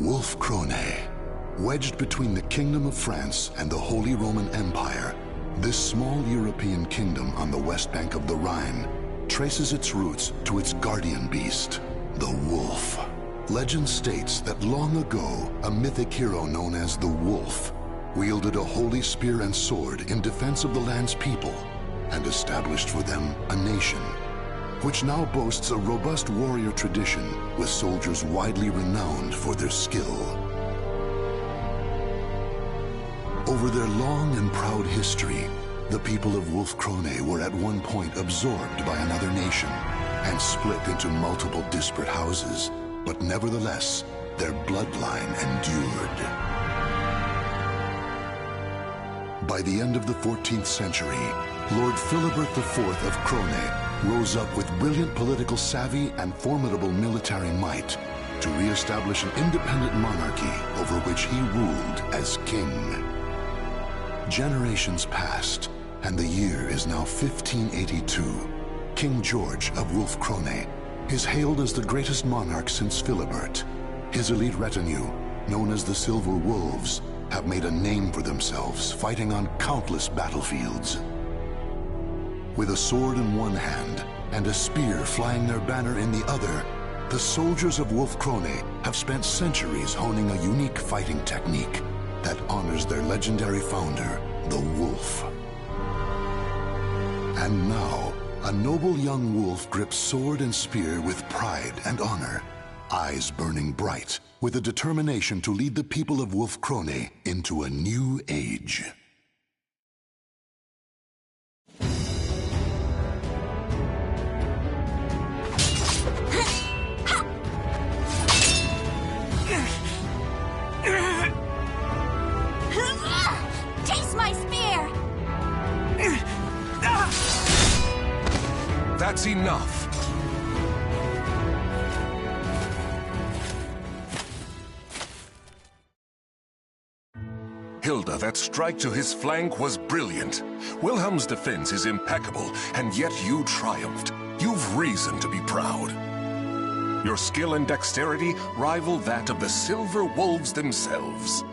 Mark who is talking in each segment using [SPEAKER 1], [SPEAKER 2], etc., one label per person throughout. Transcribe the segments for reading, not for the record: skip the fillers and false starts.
[SPEAKER 1] Wolf Krone. Wedged between the Kingdom of France and the Holy Roman Empire, this small European kingdom on the west bank of the Rhine traces its roots to its guardian beast, the wolf. Legend states that long ago, a mythic hero known as the Wolf wielded a holy spear and sword in defense of the land's people and established for them a nation, which now boasts a robust warrior tradition with soldiers widely renowned for their skill. Over their long and proud history, the people of Wolf Krone were at one point absorbed by another nation and split into multiple disparate houses, but nevertheless, their bloodline endured. By the end of the 14th century, Lord Philibert IV of Krone rose up with brilliant political savvy and formidable military might to re-establish an independent monarchy over which he ruled as king. Generations passed, and the year is now 1582. King George of Wolf Krone is hailed as the greatest monarch since Philibert. His elite retinue, known as the Silver Wolves, have made a name for themselves, fighting on countless battlefields. With a sword in one hand and a spear flying their banner in the other, the soldiers of Wolf Krone have spent centuries honing a unique fighting technique that honors their legendary founder, the Wolf. And now, a noble young wolf grips sword and spear with pride and honor, eyes burning bright, with a determination to lead the people of Wolf Krone into a new age.
[SPEAKER 2] Taste my spear!
[SPEAKER 3] That's enough. Hilde, that strike to his flank was brilliant. Wilhelm's defense is impeccable, and yet you triumphed. You've reason to be proud. Your skill and dexterity rival that of the Silver Wolves themselves.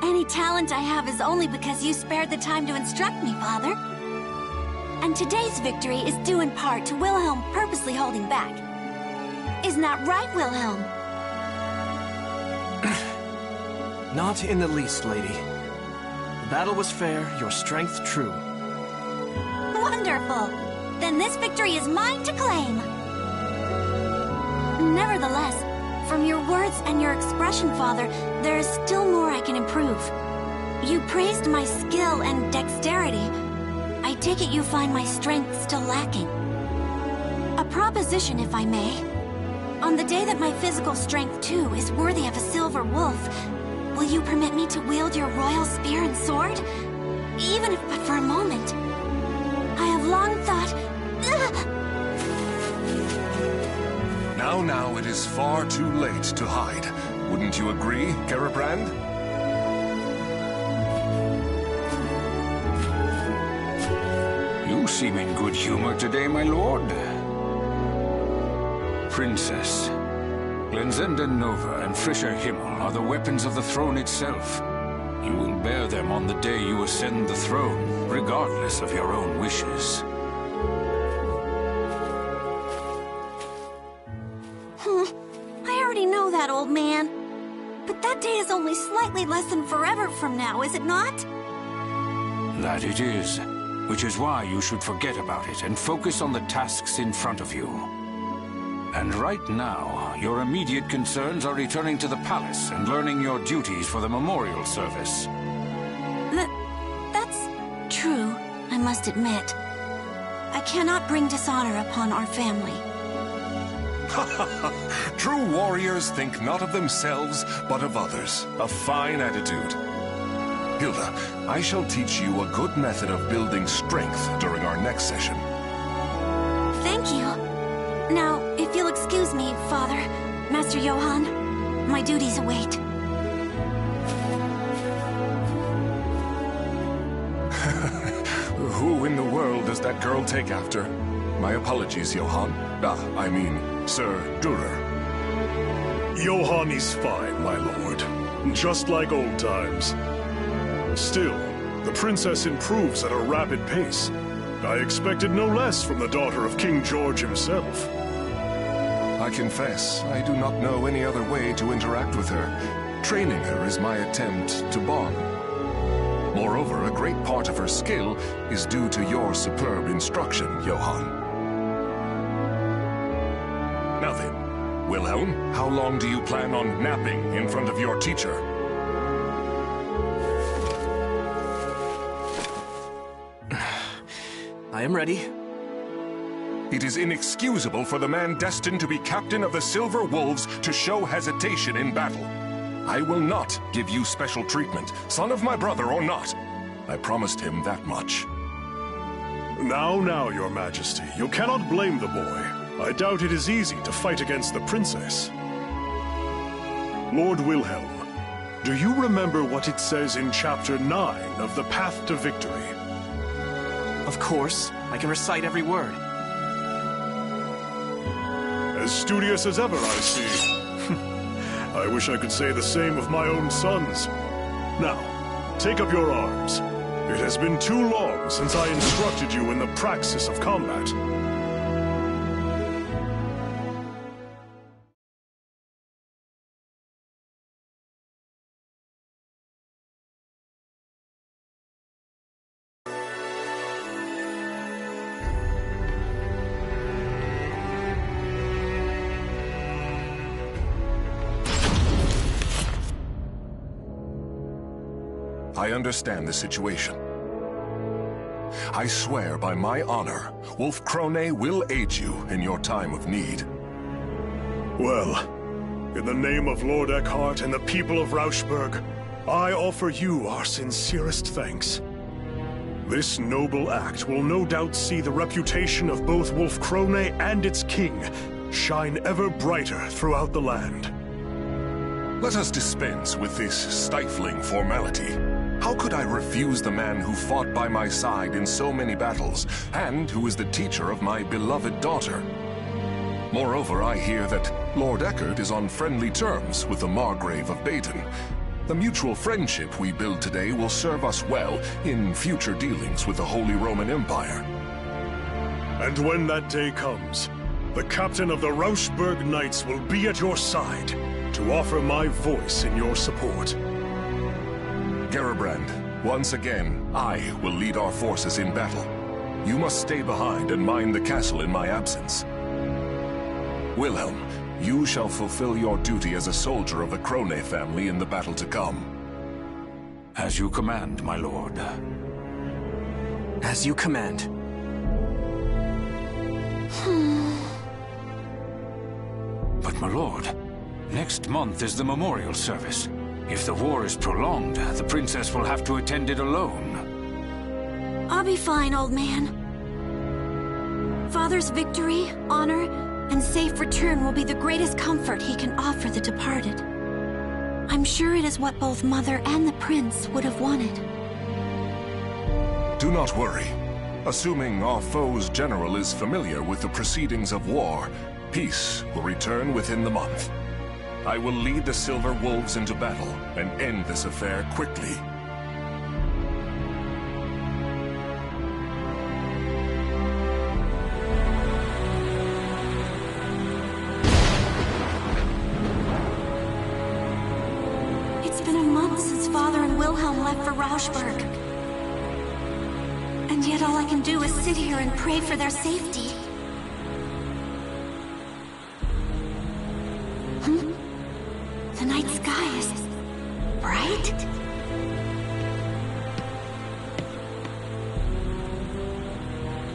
[SPEAKER 2] Any talent I have is only because you spared the time to instruct me, Father. And today's victory is due in part to Wilhelm purposely holding back. Isn't that right, Wilhelm?
[SPEAKER 4] Not in the least, lady. The battle was fair, your strength true.
[SPEAKER 2] Wonderful! Then this victory is mine to claim. Nevertheless, from your words and your expression, Father, there is still more I can improve. You praised my skill and dexterity. I take it you find my strength still lacking. A proposition, if I may. On the day that my physical strength, too, is worthy of a silver wolf, will you permit me to wield your royal spear and sword? Even if but for a moment. I have long thought...
[SPEAKER 3] Now, it is far too late to hide. Wouldn't you agree, Garibrand?
[SPEAKER 5] You seem in good humor today, my lord. Princess, Glenzenda Nova and Frischer Himmel are the weapons of the throne itself. You will bear them on the day you ascend the throne, regardless of your own wishes.
[SPEAKER 2] I already know that, old man. But that day is only slightly less than forever from now, is it not?
[SPEAKER 5] That it is. Which is why you should forget about it and focus on the tasks in front of you. And right now, your immediate concerns are returning to the palace and learning your duties for the memorial service.
[SPEAKER 2] That's true, I must admit. I cannot bring dishonor upon our family.
[SPEAKER 3] True warriors think not of themselves, but of others. A fine attitude. Hilde, I shall teach you a good method of building strength during our next session.
[SPEAKER 2] Thank you. Now, if you'll excuse me, Father, Master Johann, my duties await.
[SPEAKER 3] Who in the world does that girl take after? My apologies, Johann. I mean, Sir Durer.
[SPEAKER 6] Johann is fine, my lord. Just like old times. Still, the princess improves at a rapid pace. I expected no less from the daughter of King George himself.
[SPEAKER 3] I confess, I do not know any other way to interact with her. Training her is my attempt to bond. Moreover, a great part of her skill is due to your superb instruction, Johann. Now then, Wilhelm, how long do you plan on napping in front of your teacher?
[SPEAKER 4] I am ready.
[SPEAKER 3] It is inexcusable for the man destined to be captain of the Silver Wolves to show hesitation in battle. I will not give you special treatment, son of my brother or not. I promised him that much.
[SPEAKER 6] Now, your majesty, you cannot blame the boy. I doubt it is easy to fight against the princess. Lord Wilhelm, do you remember what it says in Chapter 9 of The Path to Victory?
[SPEAKER 4] Of course. I can recite every word.
[SPEAKER 6] As studious as ever, I see. I wish I could say the same of my own sons. Now, take up your arms. It has been too long since I instructed you in the praxis of combat.
[SPEAKER 3] I understand the situation. I swear by my honor, Wolf Krone will aid you in your time of need.
[SPEAKER 6] Well, in the name of Lord Eckhart and the people of Rauschburg, I offer you our sincerest thanks. This noble act will no doubt see the reputation of both Wolf Krone and its king shine ever brighter throughout the land.
[SPEAKER 3] Let us dispense with this stifling formality. How could I refuse the man who fought by my side in so many battles, and who is the teacher of my beloved daughter? Moreover, I hear that Lord Eckhart is on friendly terms with the Margrave of Baden. The mutual friendship we build today will serve us well in future dealings with the Holy Roman Empire.
[SPEAKER 6] And when that day comes, the captain of the Rauschburg Knights will be at your side to offer my voice in your support.
[SPEAKER 3] Gerbrand, once again, I will lead our forces in battle. You must stay behind and mind the castle in my absence. Wilhelm, you shall fulfill your duty as a soldier of the Krone family in the battle to come.
[SPEAKER 5] As you command, my lord.
[SPEAKER 4] As you command.
[SPEAKER 5] But my lord, next month is the memorial service. If the war is prolonged, the princess will have to attend it alone.
[SPEAKER 2] I'll be fine, old man. Father's victory, honor, and safe return will be the greatest comfort he can offer the departed. I'm sure it is what both Mother and the Prince would have wanted.
[SPEAKER 3] Do not worry. Assuming our foe's general is familiar with the proceedings of war, peace will return within the month. I will lead the Silver Wolves into battle and end this affair quickly.
[SPEAKER 2] It's been a month since Father and Wilhelm left for Rauschburg. And yet all I can do is sit here and pray for their safety. The night sky is bright.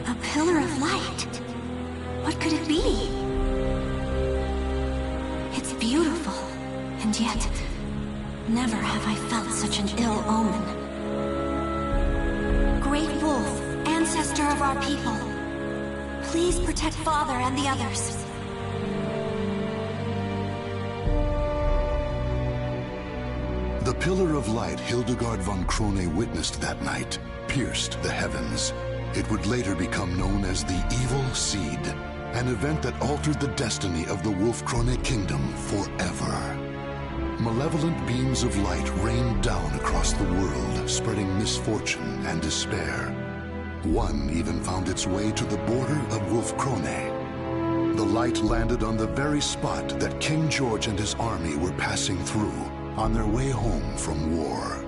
[SPEAKER 2] A pillar of light. What could it be? It's beautiful, and yet never have I felt such an ill omen. Great Wolf, ancestor of our people, please protect Father and the others.
[SPEAKER 1] The pillar of light Hildegard von Krone witnessed that night pierced the heavens. It would later become known as the Evil Seed. an event that altered the destiny of the Wolf-Krone kingdom forever. Malevolent beams of light rained down across the world, spreading misfortune and despair. One even found its way to the border of Wolf-Krone. The light landed on the very spot that King George and his army were passing through on their way home from war.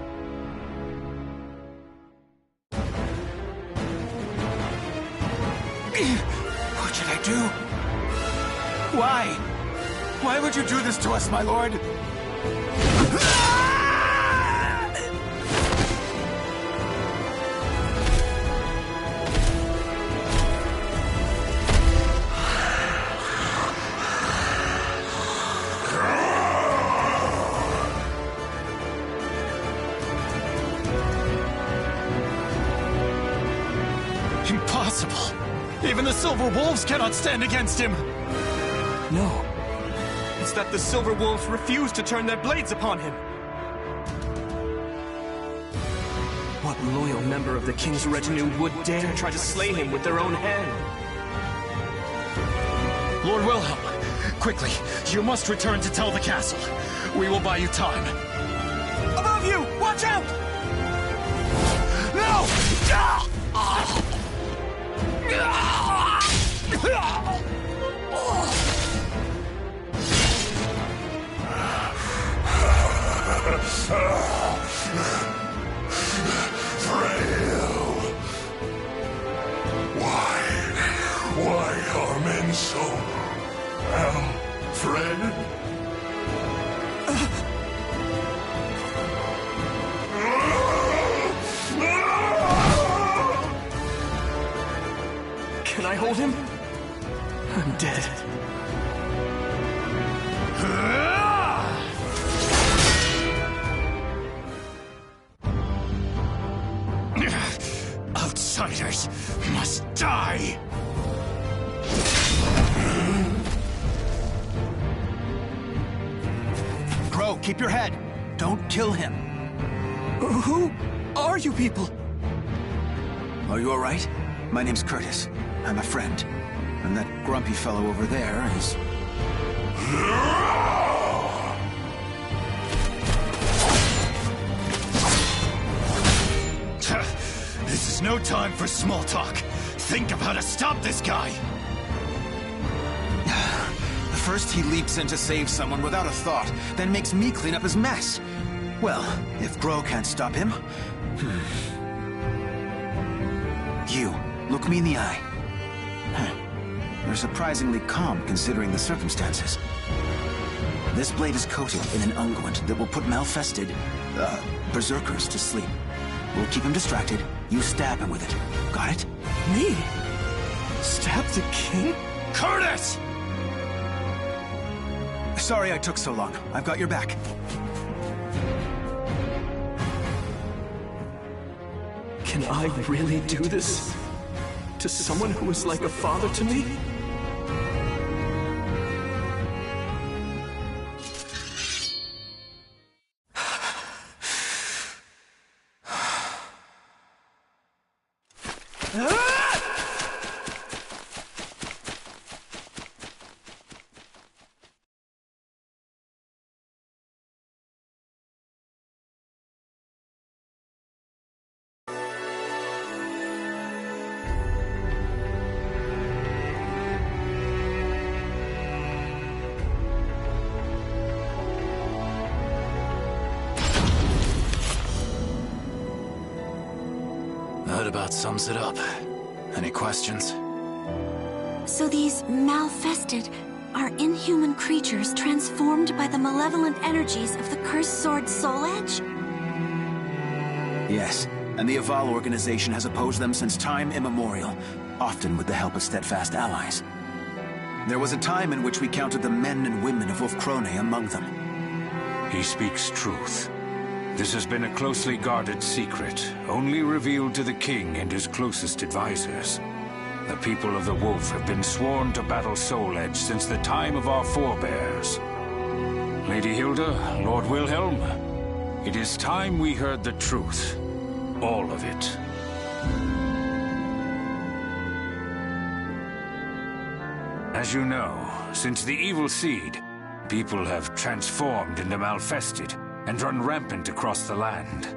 [SPEAKER 5] What should I do? Why? Why would you do this to us, my lord?
[SPEAKER 4] Impossible! Even the Silver Wolves cannot stand against him! No. It's that the Silver Wolves refuse to turn their blades upon him. What loyal member of the King's retinue would dare try to slay him with their own hand? Lord Wilhelm, quickly, you must return to tell the castle. We will buy you time. Above you! Watch out! No!
[SPEAKER 3] Frail. Why are men so... Alfred?
[SPEAKER 4] Can I hold him? I'm dead.
[SPEAKER 5] Outsiders must die!
[SPEAKER 7] Bro, keep your head. Don't kill him.
[SPEAKER 4] Who are you people?
[SPEAKER 7] Are you alright? My name's Curtis. I'm a friend. And that grumpy fellow over there is...
[SPEAKER 5] This is no time for small talk. Think of how to stop this guy!
[SPEAKER 7] First he leaps in to save someone without a thought, then makes me clean up his mess. Well, if Gro can't stop him... You, look me in the eye. You're surprisingly calm considering the circumstances. This blade is coated in an unguent that will put malfested, berserkers to sleep. We'll keep him distracted. You stab him with it. Got it?
[SPEAKER 4] Me? Stab the king?
[SPEAKER 5] Curtis!
[SPEAKER 7] Sorry I took so long. I've got your back.
[SPEAKER 4] Can I really do this? To someone who is like a father to me? That about sums it up. Any questions?
[SPEAKER 2] So these malfested are inhuman creatures transformed by the malevolent energies of the cursed sword Soul Edge?
[SPEAKER 7] Yes, and the Aval organization has opposed them since time immemorial, often with the help of steadfast allies. There was a time in which we counted the men and women of Wolf-Krone among them.
[SPEAKER 5] He speaks truth. This has been a closely guarded secret, only revealed to the king and his closest advisors. The people of the Wolf have been sworn to battle Soul Edge since the time of our forebears. Lady Hilde, Lord Wilhelm, it is time we heard the truth. All of it. As you know, since the evil seed, people have transformed into Malfested and run rampant across the land.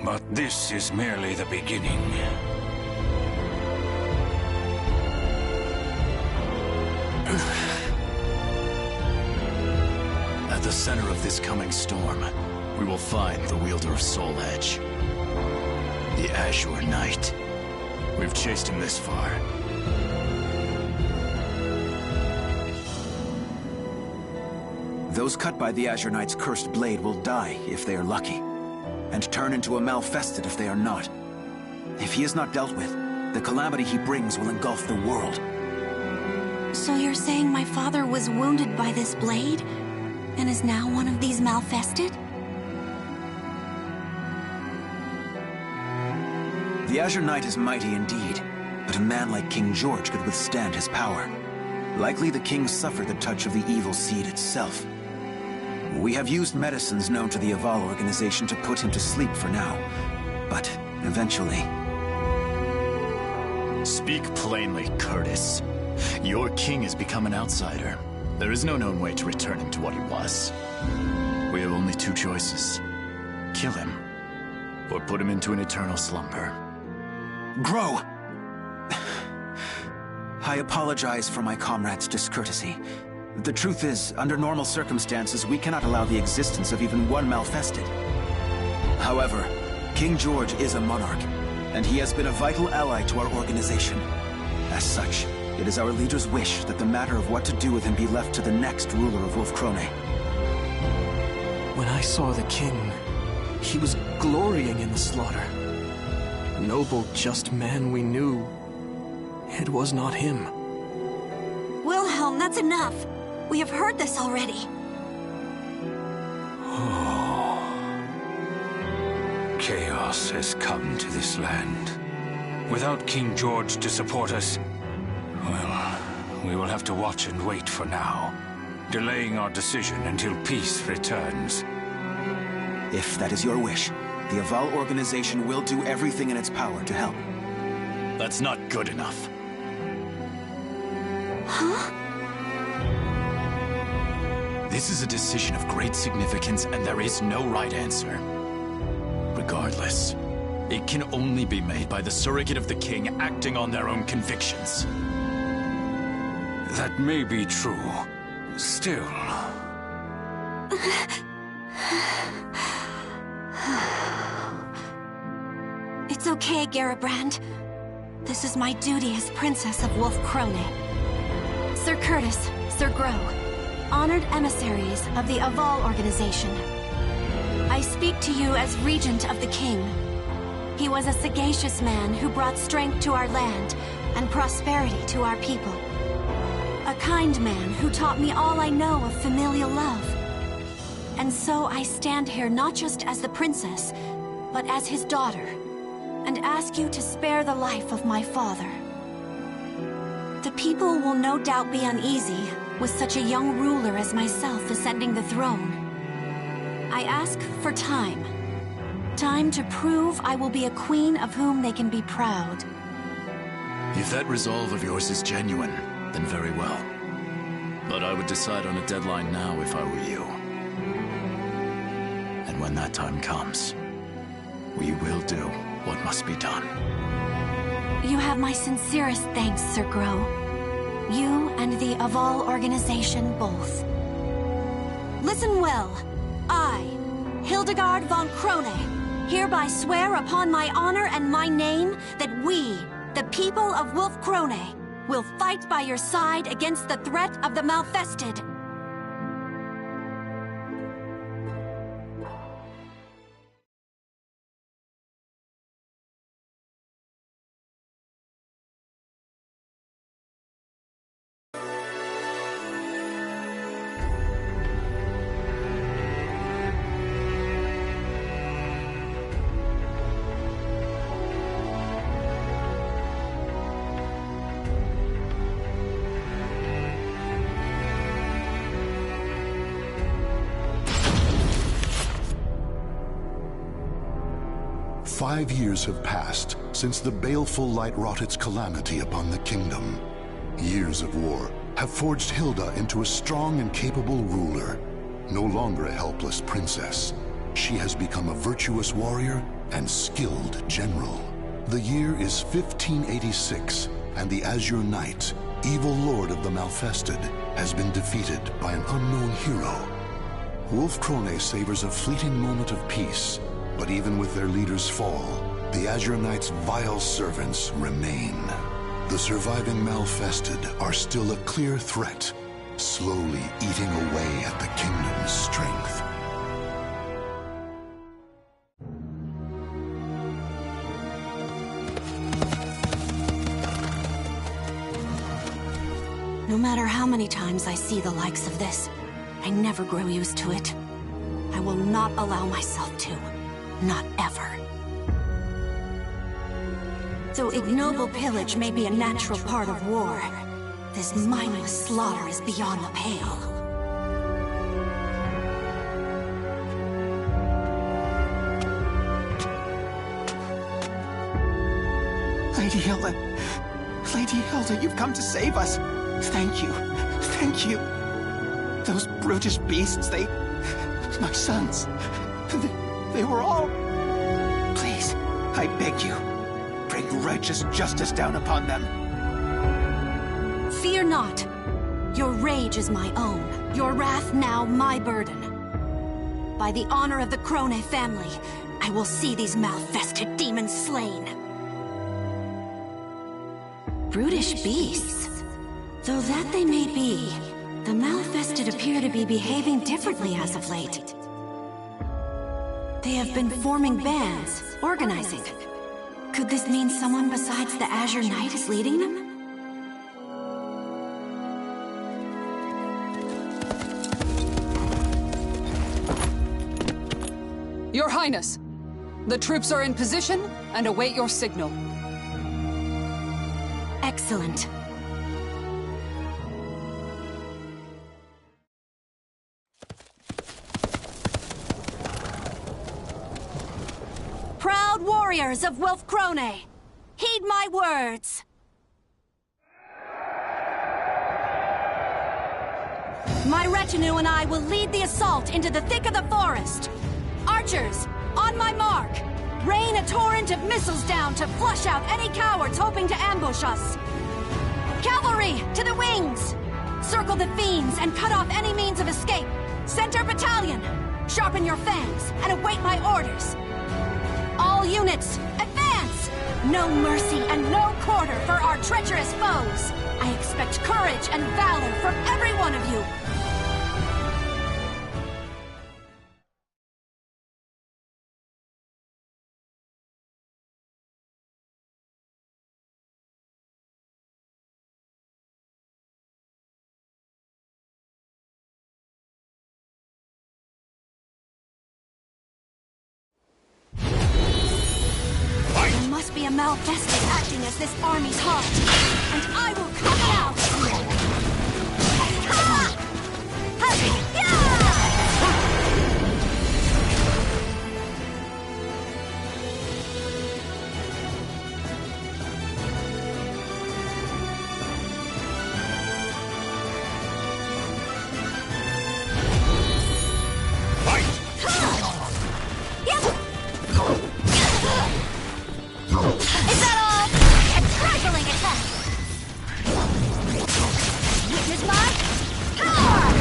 [SPEAKER 5] But this is merely the beginning.
[SPEAKER 8] At the center of this coming storm, we will find the wielder of Soul Edge. The Azure Knight. We've chased him this far.
[SPEAKER 7] Those cut by the Azure Knight's cursed blade will die if they are lucky, and turn into a Malfested if they are not. If he is not dealt with, the calamity he brings will engulf the world.
[SPEAKER 2] So you're saying my father was wounded by this blade, and is now one of these Malfested?
[SPEAKER 7] The Azure Knight is mighty indeed, but a man like King George could withstand his power. Likely the king suffered the touch of the evil seed itself. We have used medicines known to the Aval organization to put him to sleep for now, but eventually...
[SPEAKER 8] Speak plainly, Curtis. Your king has become an outsider. There is no known way to return him to what he was. We have only two choices. Kill him, or put him into an eternal slumber.
[SPEAKER 7] Grow! I apologize for my comrade's discourtesy. The truth is, under normal circumstances, we cannot allow the existence of even one Malfested. However, King George is a monarch, and he has been a vital ally to our organization. As such, it is our leader's wish that the matter of what to do with him be left to the next ruler of Wolf-Krone.
[SPEAKER 4] When I saw the king, he was glorying in the slaughter. Noble, just man we knew. It was not him.
[SPEAKER 2] Wilhelm, that's enough. We have heard this already.
[SPEAKER 5] Chaos has come to this land. Without King George to support us, well, we will have to watch and wait for now, delaying our decision until peace returns.
[SPEAKER 7] If that is your wish, the Aval organization will do everything in its power to help.
[SPEAKER 8] That's not good enough.
[SPEAKER 2] Huh?
[SPEAKER 8] This is a decision of great significance, and there is no right answer. Regardless, it can only be made by the surrogate of the king acting on their own convictions.
[SPEAKER 5] That may be true. Still...
[SPEAKER 2] It's okay, Garibrand. This is my duty as Princess of Wolf-Krone. Sir Curtis, Sir Grow, honored emissaries of the Aval organization. I speak to you as Regent of the King. He was a sagacious man who brought strength to our land and prosperity to our people. A kind man who taught me all I know of familial love. And so I stand here not just as the princess, but as his daughter, and ask you to spare the life of my father. The people will no doubt be uneasy with such a young ruler as myself ascending the throne. I ask for time. Time to prove I will be a queen of whom they can be proud.
[SPEAKER 8] If that resolve of yours is genuine, then very well. But I would decide on a deadline now if I were you. And when that time comes, we will do what must be done.
[SPEAKER 2] You have my sincerest thanks, Sir Grow. You and the Aval organization both. Listen well. I, Hildegard von Krone, hereby swear upon my honor and my name that we, the people of Wolf-Krone, will fight by your side against the threat of the Malfested.
[SPEAKER 1] "5 years have passed since the baleful light wrought its calamity upon the kingdom. Years of war, have forged Hilde into a strong and capable ruler. No longer a helpless princess, she has become a virtuous warrior and skilled general. The year is 1586, and the Azure Knight, evil lord of the Malfested, has been defeated by an unknown hero. Wolf Krone savors a fleeting moment of peace, but even with their leader's fall, the Azure Knight's vile servants remain. The surviving Malfested are still a clear threat, slowly eating away at the kingdom's strength.
[SPEAKER 2] No matter how many times I see the likes of this, I never grow used to it. I will not allow myself to. Not ever. Though ignoble pillage may be a natural part of war, this mindless slaughter is beyond the pale.
[SPEAKER 7] Lady Hilde. Lady Hilde, you've come to save us. Thank you. Thank you. Those brutish beasts, my sons. They were all... Please, I beg you, bring righteous justice down upon them.
[SPEAKER 2] Fear not. Your rage is my own. Your wrath now my burden. By the honor of the Krone family, I will see these Malfested demons slain. Brutish beasts. Though that they may be, the Malfested appear to be behaving differently as of late. They have been forming bands, organizing. Could this mean someone besides the Azure Knight is leading them?
[SPEAKER 9] Your Highness, the troops are in position and await your signal.
[SPEAKER 2] Excellent. Proud warriors of Wolf Krone, heed my words. My retinue and I will lead the assault into the thick of the forest. Archers, on my mark! Rain a torrent of missiles down to flush out any cowards hoping to ambush us. Cavalry, to the wings! Circle the fiends and cut off any means of escape. Center battalion, sharpen your fangs and await my orders. All units, advance! No mercy and no quarter for our treacherous foes. I expect courage and valor from every one of you. Must be a Malfested acting as this army's heart, and I will cut it out! Is that all? A trifling attack! Witness my power!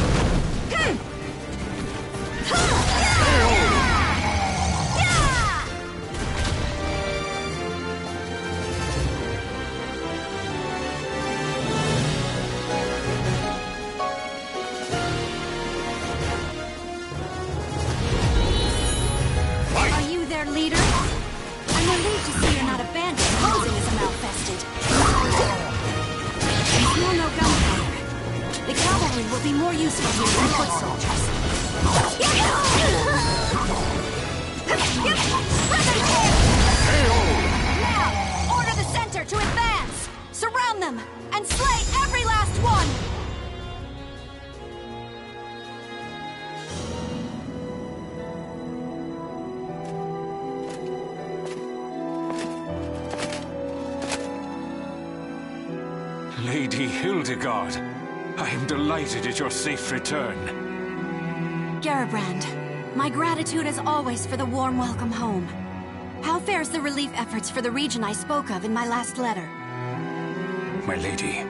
[SPEAKER 2] Are you their leader? I'm relieved to see you're not abandoned, posing as a Malfested. Smell no gunpowder. The cavalry will be more useful here than foot soldiers. Now, order the center to advance! Surround them, and slay every last one!
[SPEAKER 5] Lady Hildegard, am delighted at your safe return.
[SPEAKER 2] Garibrand, my gratitude as always for the warm welcome home. How fares the relief efforts for the region I spoke of in my last letter?
[SPEAKER 5] My lady,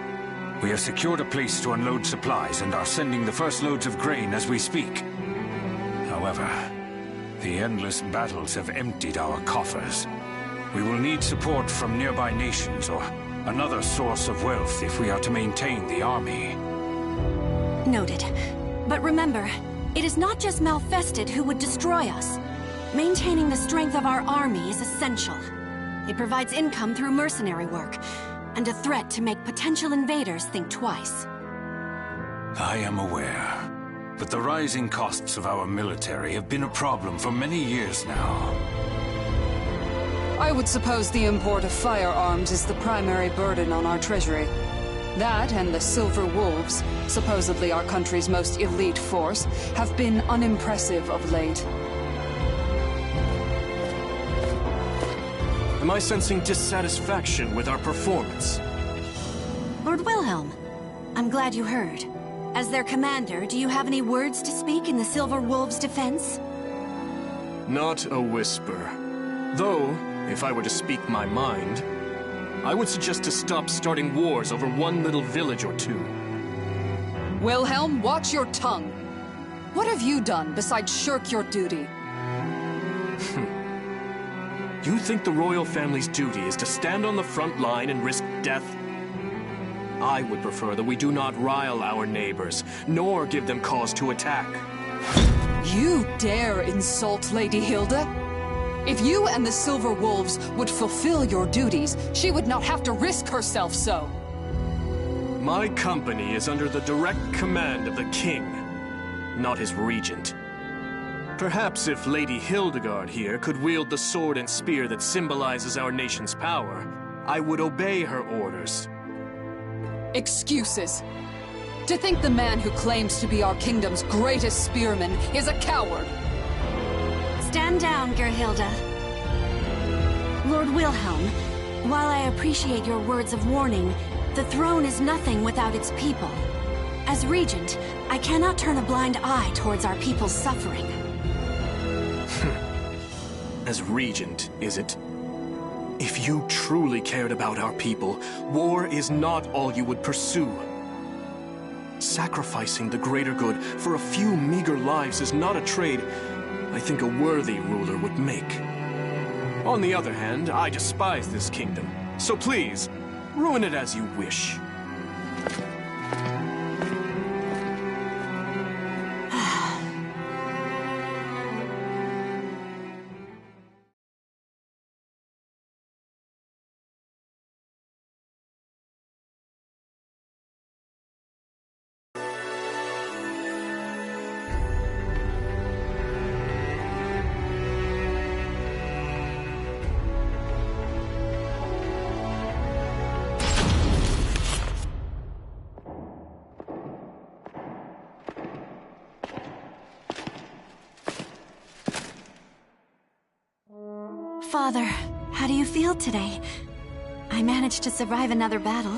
[SPEAKER 5] we have secured a place to unload supplies and are sending the first loads of grain as we speak. However, the endless battles have emptied our coffers. We will need support from nearby nations or another source of wealth if we are to maintain the army.
[SPEAKER 2] Noted. But remember, it is not just Malfested who would destroy us. Maintaining the strength of our army is essential. It provides income through mercenary work, and a threat to make potential invaders think twice.
[SPEAKER 5] I am aware, but the rising costs of our military have been a problem for many years now.
[SPEAKER 9] I would suppose the import of firearms is the primary burden on our treasury. That and the Silver Wolves, supposedly our country's most elite force, have been unimpressive of late.
[SPEAKER 10] Am I sensing dissatisfaction with our performance?
[SPEAKER 2] Lord Wilhelm, I'm glad you heard. As their commander, do you have any words to speak in the Silver Wolves' defense?
[SPEAKER 10] Not a whisper. Though, if I were to speak my mind, I would suggest to stop starting wars over one little village or two.
[SPEAKER 9] Wilhelm, watch your tongue. What have you done besides shirk your duty?
[SPEAKER 10] You think the royal family's duty is to stand on the front line and risk death? I would prefer that we do not rile our neighbors, nor give them cause to attack.
[SPEAKER 9] You dare insult Lady Hilde? If you and the Silver Wolves would fulfill your duties, she would not have to risk herself so.
[SPEAKER 10] My company is under the direct command of the king, not his regent. Perhaps if Lady Hildegard here could wield the sword and spear that symbolizes our nation's power, I would obey her orders.
[SPEAKER 9] Excuses. To think the man who claims to be our kingdom's greatest spearman is a coward.
[SPEAKER 2] Stand down, Gerhilde. Lord Wilhelm, while I appreciate your words of warning, the throne is nothing without its people. As regent, I cannot turn a blind eye towards our people's suffering.
[SPEAKER 10] As regent, is it? If you truly cared about our people, war is not all you would pursue. Sacrificing the greater good for a few meager lives is not a trade I think a worthy ruler would make. On the other hand, I despise this kingdom, so please, ruin it as you wish.
[SPEAKER 2] Father, how do you feel today? I managed to survive another battle.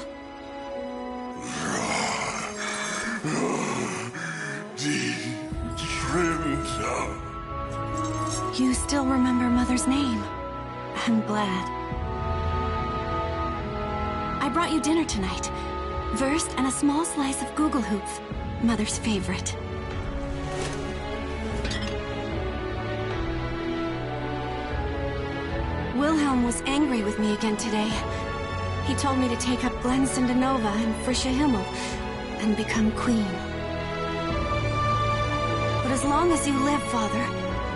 [SPEAKER 2] You still remember Mother's name. I'm glad. I brought you dinner tonight. Wurst and a small slice of Gugelhupf, Mother's favorite. Wilhelm was angry with me again today. He told me to take up Glensindanova and Frische Himmel and become queen. But as long as you live, Father,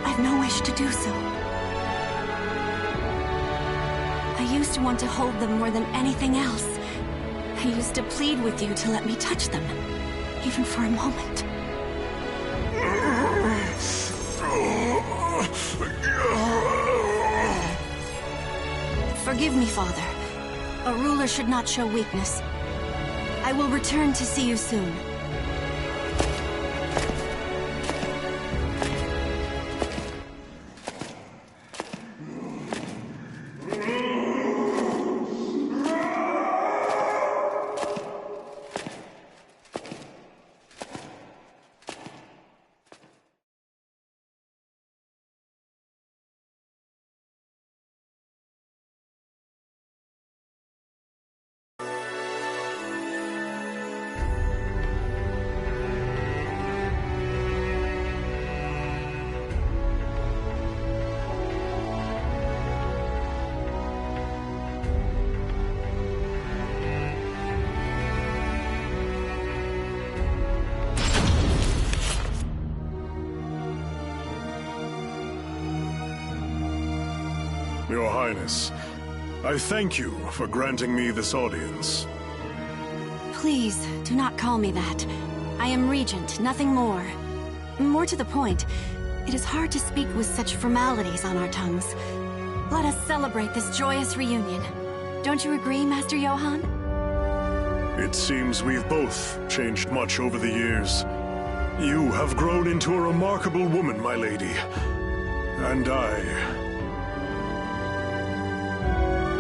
[SPEAKER 2] I've no wish to do so. I used to want to hold them more than anything else. I used to plead with you to let me touch them, even for a moment. Forgive me, Father. A ruler should not show weakness. I will return to see you soon.
[SPEAKER 6] Your Highness, I thank you for granting me this audience.
[SPEAKER 2] Please, do not call me that. I am Regent, nothing more. More to the point, it is hard to speak with such formalities on our tongues. Let us celebrate this joyous reunion. Don't you agree, Master Johann?
[SPEAKER 6] It seems we've both changed much over the years. You have grown into a remarkable woman, my lady. And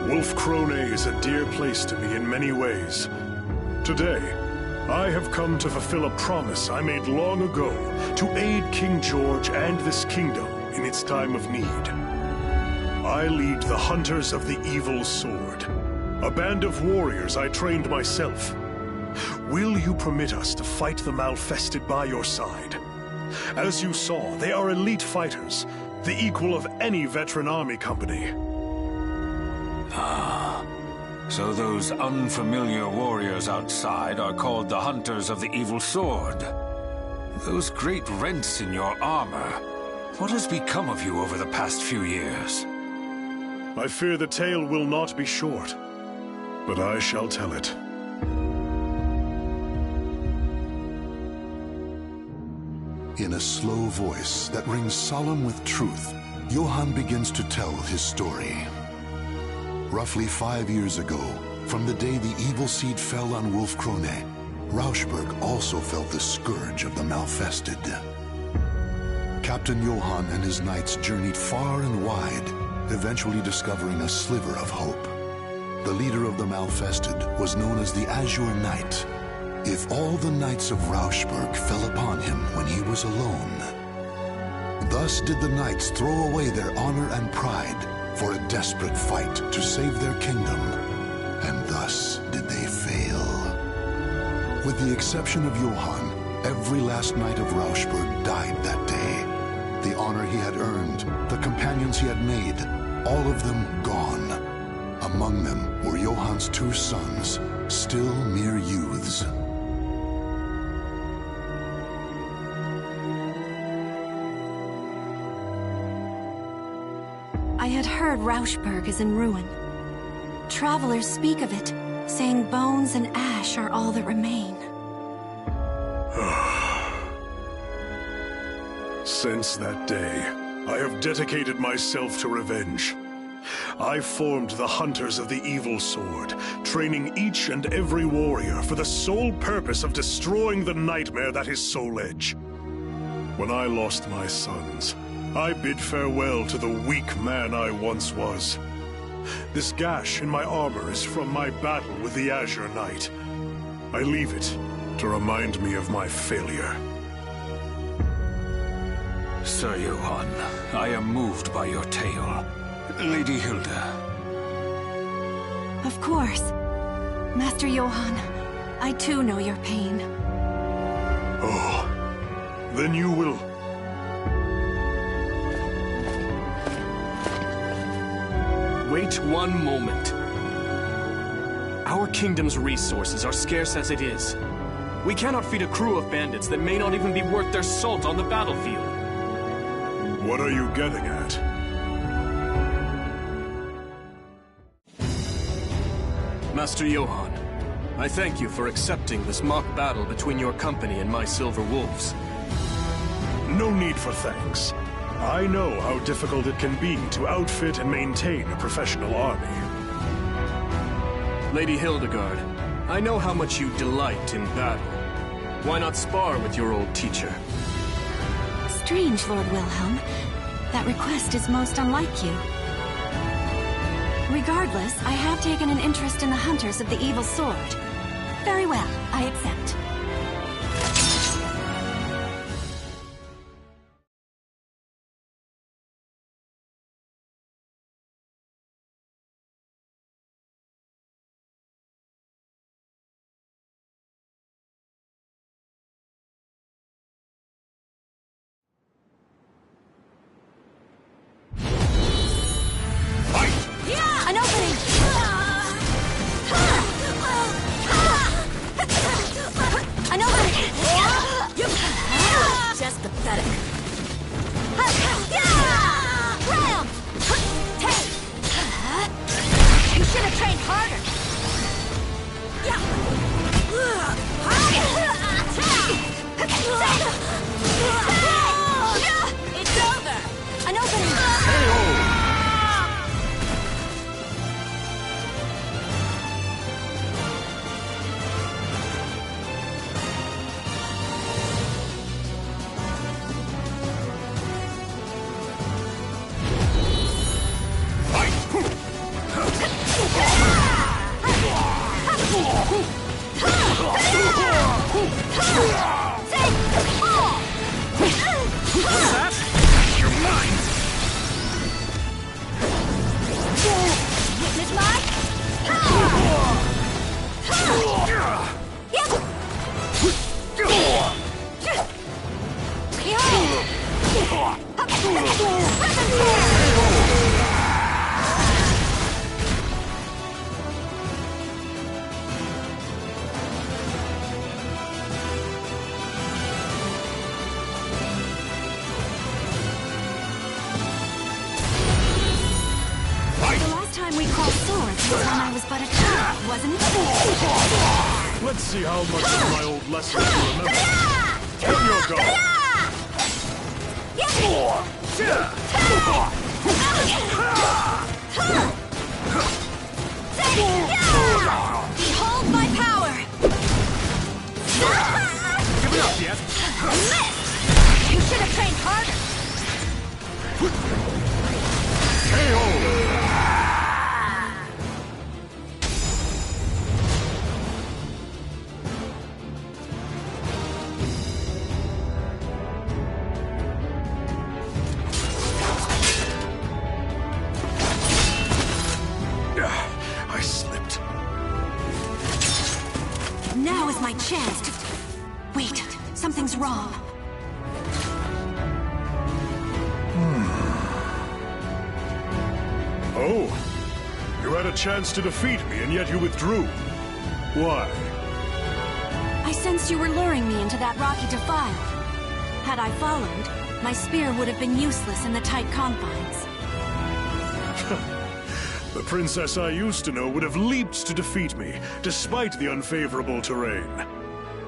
[SPEAKER 6] Wolf Krone is a dear place to me in many ways. Today, I have come to fulfill a promise I made long ago to aid King George and this kingdom in its time of need. I lead the Hunters of the Evil Sword, a band of warriors I trained myself. Will you permit us to fight the Malfested by your side? As you saw, they are elite fighters, the equal of any veteran army company.
[SPEAKER 5] So those unfamiliar warriors outside are called the Hunters of the Evil Sword. Those great rents in your armor. What has become of you over the past few years?
[SPEAKER 6] I fear the tale will not be short, but I shall tell it.
[SPEAKER 1] In a slow voice that rings solemn with truth, Johann begins to tell his story. Roughly 5 years ago, from the day the evil seed fell on Wolf Krone, Rauschberg also felt the scourge of the Malfested. Captain Johann and his knights journeyed far and wide, eventually discovering a sliver of hope. The leader of the Malfested was known as the Azure Knight. If all the knights of Rauschberg fell upon him when he was alone. Thus did the knights throw away their honor and pride for a desperate fight to save their kingdom, and thus did they fail. With the exception of Johann, every last knight of Rauschberg died that day. The honor he had earned, the companions he had made, all of them gone. Among them were Johann's 2 sons, still mere youths.
[SPEAKER 2] I had heard Rauschberg is in ruin. Travelers speak of it, saying bones and ash are all that remain.
[SPEAKER 6] Since that day, I have dedicated myself to revenge. I formed the Hunters of the Evil Sword, training each and every warrior for the sole purpose of destroying the nightmare that is Soul Edge. When I lost my sons, I bid farewell to the weak man I once was. This gash in my armor is from my battle with the Azure Knight. I leave it to remind me of my failure.
[SPEAKER 5] Sir Johann, I am moved by your tale. Lady Hilde.
[SPEAKER 2] Of course. Master Johann, I too know your pain.
[SPEAKER 6] Oh, then you will...
[SPEAKER 10] Wait one moment. Our kingdom's resources are scarce as it is. We cannot feed a crew of bandits that may not even be worth their salt on the battlefield.
[SPEAKER 6] What are you getting at?
[SPEAKER 10] Master Johann, I thank you for accepting this mock battle between your company and my Silver Wolves.
[SPEAKER 6] No need for thanks. I know how difficult it can be to outfit and maintain a professional army.
[SPEAKER 10] Lady Hildegard, I know how much you delight in battle. Why not spar with your old teacher?
[SPEAKER 2] Strange, Lord Wilhelm. That request is most unlike you. Regardless, I have taken an interest in the Hunters of the Evil Sword. Very well, I accept. An opening! It's over! An opening!
[SPEAKER 6] Let's see how much of my old lessons you remember. On your guard.
[SPEAKER 2] Behold my power!
[SPEAKER 10] Give it up yet?
[SPEAKER 2] Missed! You should have trained harder!
[SPEAKER 6] I slipped.
[SPEAKER 2] Now is my chance to... Wait, something's wrong.
[SPEAKER 6] Oh, you had a chance to defeat me, and yet you withdrew. Why?
[SPEAKER 2] I sensed you were luring me into that rocky defile. Had I followed, my spear would have been useless in the tight confines.
[SPEAKER 6] The princess I used to know would have leaped to defeat me, despite the unfavorable terrain.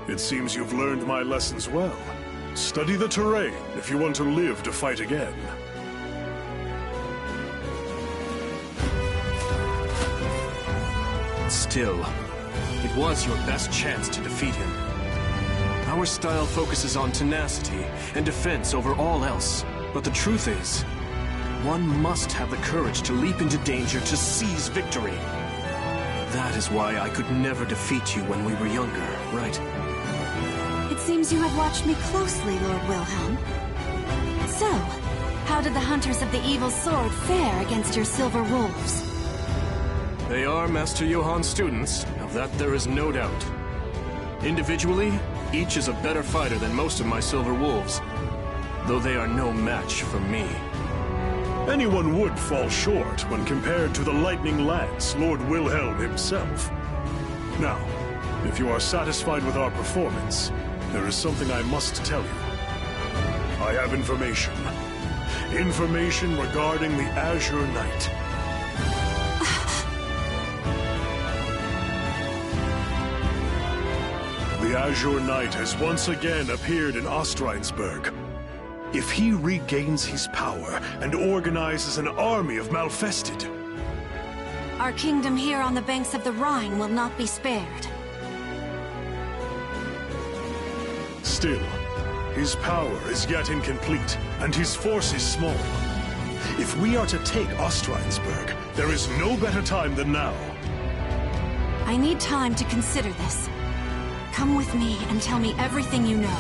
[SPEAKER 6] It seems you've learned my lessons well. Study the terrain if you want to live to fight again.
[SPEAKER 10] Still, it was your best chance to defeat him. Our style focuses on tenacity and defense over all else. But the truth is, one must have the courage to leap into danger to seize victory. That is why I could never defeat you when we were younger, right?
[SPEAKER 2] It seems you have watched me closely, Lord Wilhelm. So, how did the Hunters of the Evil Sword fare against your Silver Wolves?
[SPEAKER 10] They are Master Johann's students, of that there is no doubt. Individually, each is a better fighter than most of my Silver Wolves, though they are no match for me.
[SPEAKER 6] Anyone would fall short when compared to the lightning lance, Lord Wilhelm himself. Now, if you are satisfied with our performance, there is something I must tell you. I have information. Information regarding the Azure Knight. The Azure Knight has once again appeared in Ostrheinsburg. If he regains his power and organizes an army of Malfested...
[SPEAKER 2] Our kingdom here on the banks of the Rhine will not be spared.
[SPEAKER 6] Still, his power is yet incomplete, and his force is small. If we are to take Ostrheinsburg, there is no better time than now.
[SPEAKER 2] I need time to consider this. Come with me and tell me everything you know.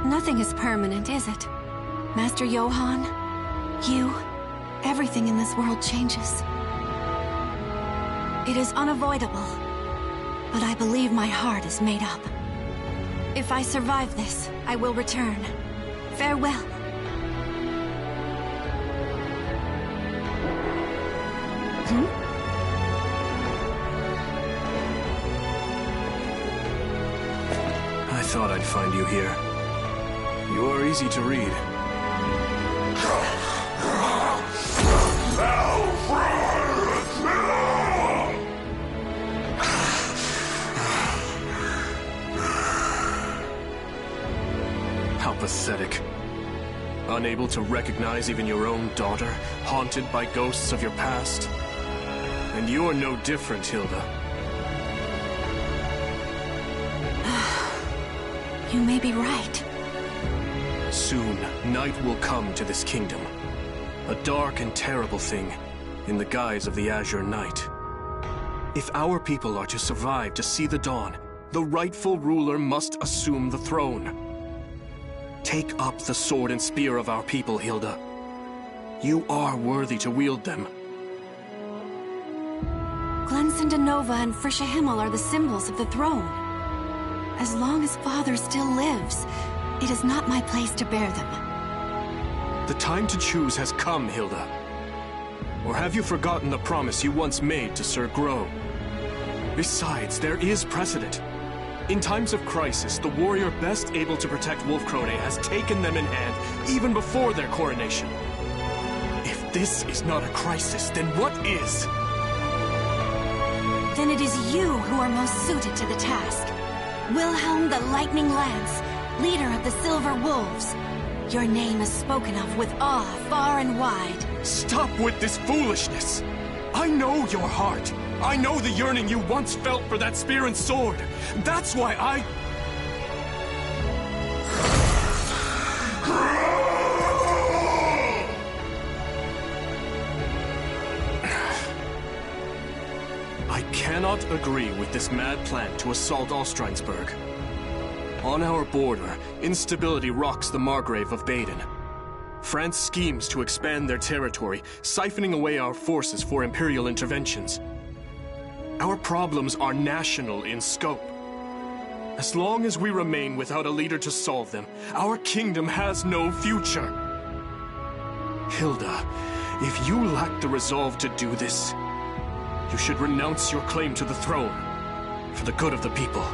[SPEAKER 2] Nothing is permanent, is it? Master Johann, you, everything in this world changes. It is unavoidable, but I believe my heart is made up. If I survive this, I will return. Farewell.
[SPEAKER 10] I thought I'd find you here. You are easy to read. How pathetic. Unable to recognize even your own daughter, haunted by ghosts of your past. And you're no different, Hilde.
[SPEAKER 2] You may be right.
[SPEAKER 10] Soon, night will come to this kingdom. A dark and terrible thing, in the guise of the Azure Knight. If our people are to survive to see the dawn, the rightful ruler must assume the throne. Take up the sword and spear of our people, Hilde. You are worthy to wield them.
[SPEAKER 2] Glensindanova and Frisha Himmel are the symbols of the throne. As long as Father still lives, it is not my place to bear them.
[SPEAKER 10] The time to choose has come, Hilde. Or have you forgotten the promise you once made to Sir Grow? Besides, there is precedent. In times of crisis, the warrior best able to protect Wolfkrone has taken them in hand even before their coronation. If this is not a crisis, then what is?
[SPEAKER 2] Then it is you who are most suited to the task. Wilhelm the Lightning Lance, leader of the Silver Wolves. Your name is spoken of with awe far and wide.
[SPEAKER 10] Stop with this foolishness! I know your heart. I know the yearning you once felt for that spear and sword. That's why I cannot agree with this mad plan to assault Ostrheinsburg. On our border, instability rocks the Margrave of Baden. France schemes to expand their territory, siphoning away our forces for imperial interventions. Our problems are national in scope. As long as we remain without a leader to solve them, our kingdom has no future. Hilde, if you lack the resolve to do this, you should renounce your claim to the throne, for the good of the people.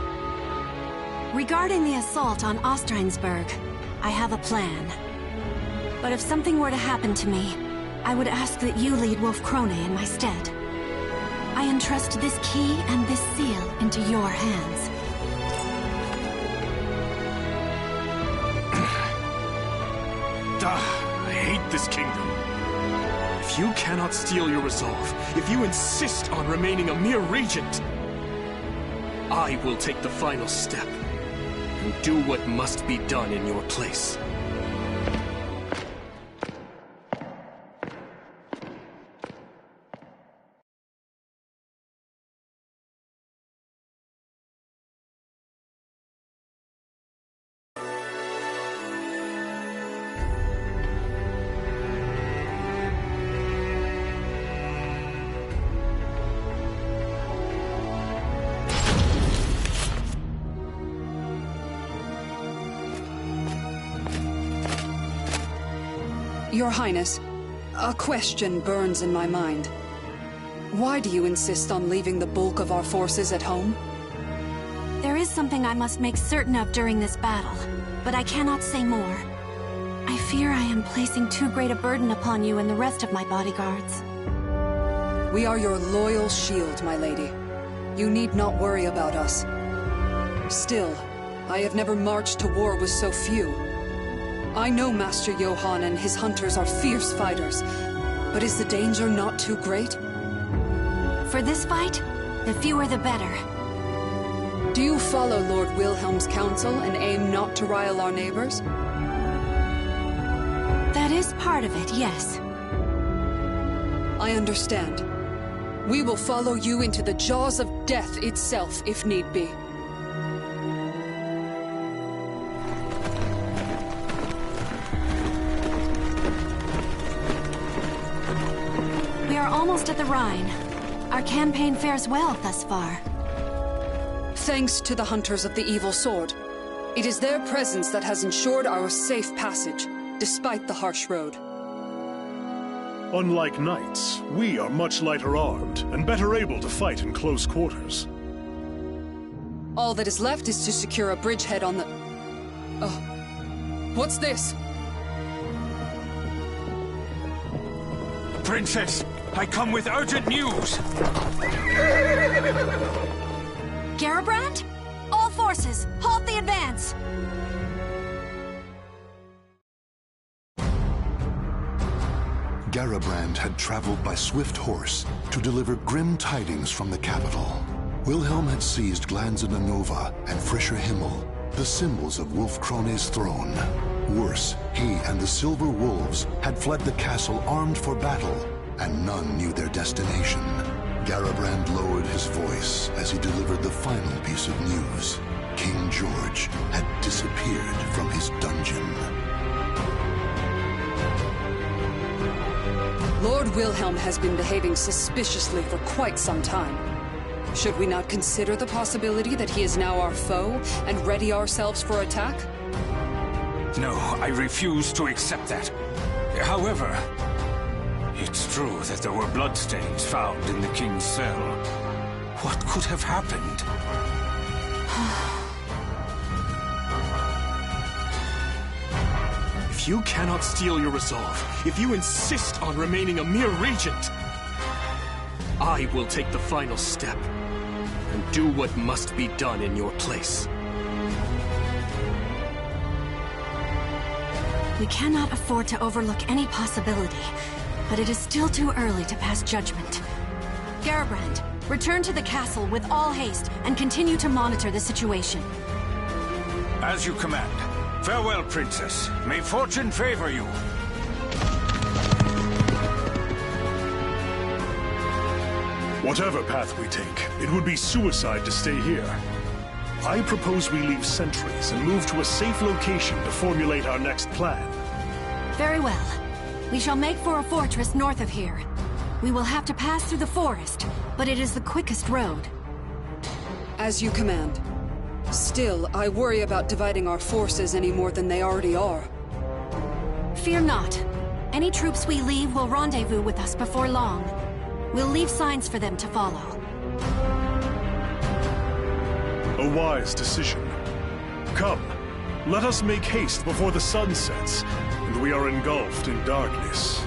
[SPEAKER 2] Regarding the assault on Ostrheinsburg, I have a plan. But if something were to happen to me, I would ask that you lead Wolfkrone in my stead. I entrust this key and this seal into your hands.
[SPEAKER 10] I hate this kingdom. If you cannot steal your resolve, if you insist on remaining a mere regent, I will take the final step and do what must be done in your place.
[SPEAKER 9] Your Highness, a question burns in my mind. Why do you insist on leaving the bulk of our forces at home?
[SPEAKER 2] There is something I must make certain of during this battle, but I cannot say more. I fear I am placing too great a burden upon you and the rest of my bodyguards.
[SPEAKER 9] We are your loyal shield, my lady. You need not worry about us. Still, I have never marched to war with so few. I know Master Johann and his hunters are fierce fighters, but is the danger not too great?
[SPEAKER 2] For this fight, the fewer the better.
[SPEAKER 9] Do you follow Lord Wilhelm's counsel and aim not to rile our neighbors?
[SPEAKER 2] That is part of it, yes.
[SPEAKER 9] I understand. We will follow you into the jaws of death itself, if need be.
[SPEAKER 2] We are almost at the Rhine. Our campaign fares well thus far.
[SPEAKER 9] Thanks to the Hunters of the Evil Sword. It is their presence that has ensured our safe passage, despite the harsh road.
[SPEAKER 6] Unlike knights, we are much lighter armed and better able to fight in close quarters.
[SPEAKER 9] All that is left is to secure a bridgehead on the... Oh. What's this?
[SPEAKER 5] Princess, I come with urgent news!
[SPEAKER 2] Garabrand? All forces, halt the advance!
[SPEAKER 1] Garabrand had traveled by swift horse to deliver grim tidings from the capital. Wilhelm had seized Glanzina Nova and Frischer Himmel, the symbols of Wolf Krone's throne. Worse, he and the Silver Wolves had fled the castle armed for battle, and none knew their destination. Garabrand lowered his voice as he delivered the final piece of news. King George had disappeared from his dungeon.
[SPEAKER 9] Lord Wilhelm has been behaving suspiciously for quite some time. Should we not consider the possibility that he is now our foe and ready ourselves for attack?
[SPEAKER 5] No, I refuse to accept that. However, it's true that there were bloodstains found in the king's cell. What could have happened?
[SPEAKER 10] If you cannot steel your resolve, if you insist on remaining a mere regent, I will take the final step and do what must be done in your place.
[SPEAKER 2] We cannot afford to overlook any possibility, but it is still too early to pass judgment. Garabrand, return to the castle with all haste and continue to monitor the situation.
[SPEAKER 5] As you command. Farewell, Princess. May fortune favor you.
[SPEAKER 6] Whatever path we take, it would be suicide to stay here. I propose we leave sentries and move to a safe location to formulate our next plan.
[SPEAKER 2] Very well. We shall make for a fortress north of here. We will have to pass through the forest, but it is the quickest road.
[SPEAKER 9] As you command. Still, I worry about dividing our forces any more than they already are.
[SPEAKER 2] Fear not. Any troops we leave will rendezvous with us before long. We'll leave signs for them to follow.
[SPEAKER 6] A wise decision. Come, let us make haste before the sun sets, and we are engulfed in darkness.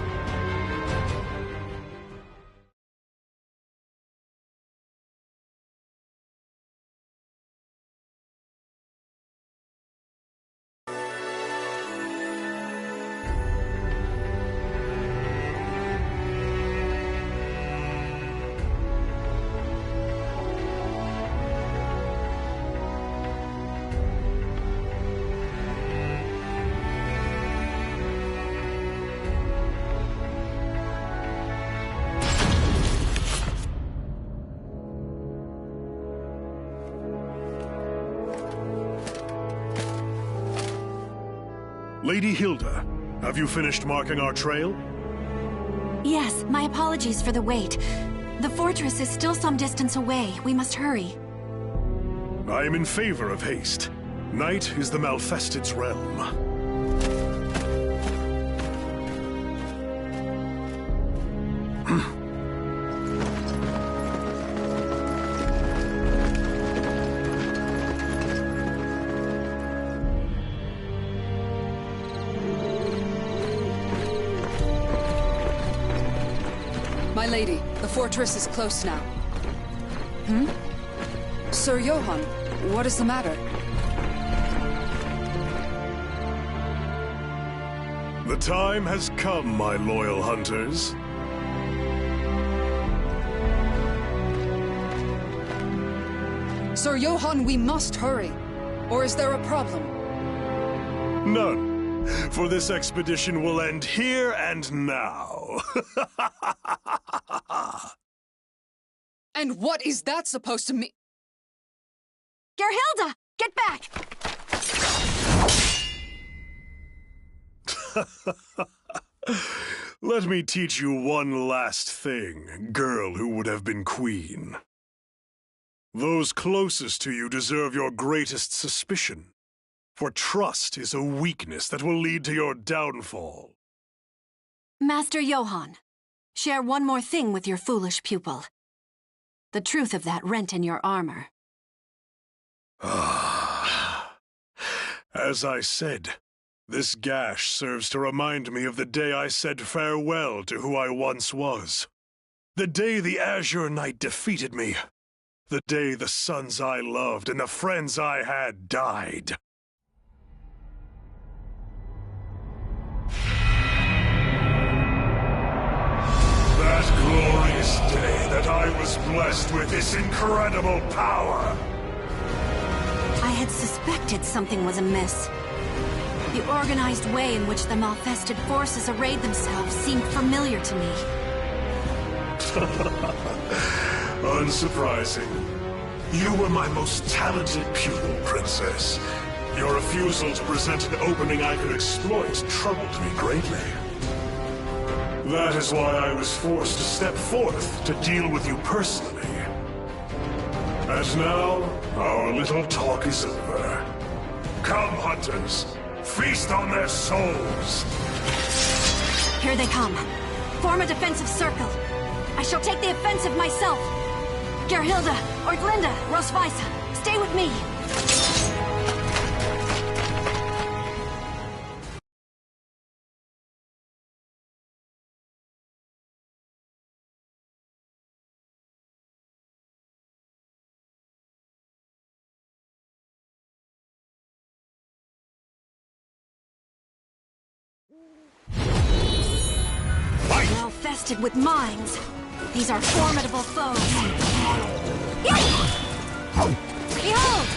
[SPEAKER 6] Lady Hilde, have you finished marking our trail?
[SPEAKER 2] Yes, my apologies for the wait. The fortress is still some distance away. We must hurry.
[SPEAKER 6] I am in favor of haste. Night is the Malfested's realm.
[SPEAKER 9] My lady, the fortress is close now. Sir Johann, what is the matter?
[SPEAKER 6] The time has come, my loyal hunters.
[SPEAKER 9] Sir Johann, we must hurry. Or is there a problem?
[SPEAKER 6] None. For this expedition will end here and now.
[SPEAKER 9] And what is that supposed to mean?
[SPEAKER 2] Gerhilda, get back!
[SPEAKER 6] Let me teach you one last thing, girl who would have been queen. Those closest to you deserve your greatest suspicion, for trust is a weakness that will lead to your downfall.
[SPEAKER 2] Master Johann, share one more thing with your foolish pupil. The truth of that rent in your armor.
[SPEAKER 6] As I said, this gash serves to remind me of the day I said farewell to who I once was. The day the Azure Knight defeated me. The day the sons I loved and the friends I had died. That glorious day that I was blessed with this incredible power.
[SPEAKER 2] I had suspected something was amiss. The organized way in which the Malfested forces arrayed themselves seemed familiar to me.
[SPEAKER 6] Unsurprising. You were my most talented pupil, Princess. Your refusal to present an opening I could exploit troubled me greatly. That is why I was forced to step forth to deal with you personally. And now, our little talk is over. Come, hunters. Feast on their souls.
[SPEAKER 2] Here they come. Form a defensive circle. I shall take the offensive myself. Gerhilde, Ortlinda, Rosweisa, stay with me. Well-fested with minds. These are formidable foes. Behold! Behold!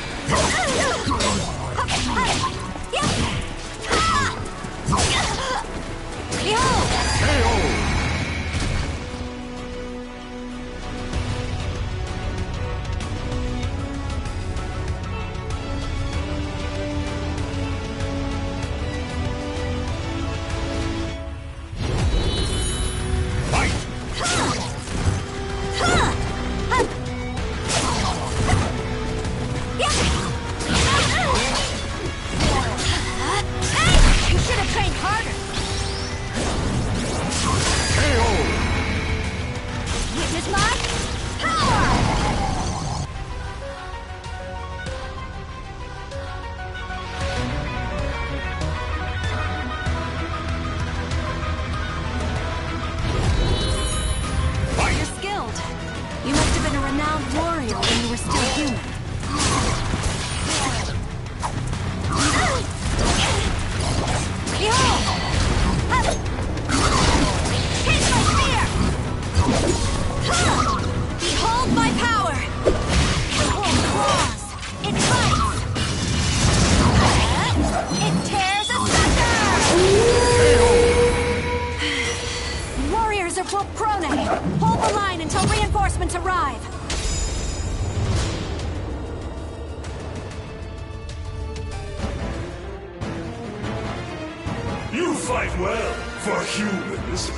[SPEAKER 6] You fight well, for humans.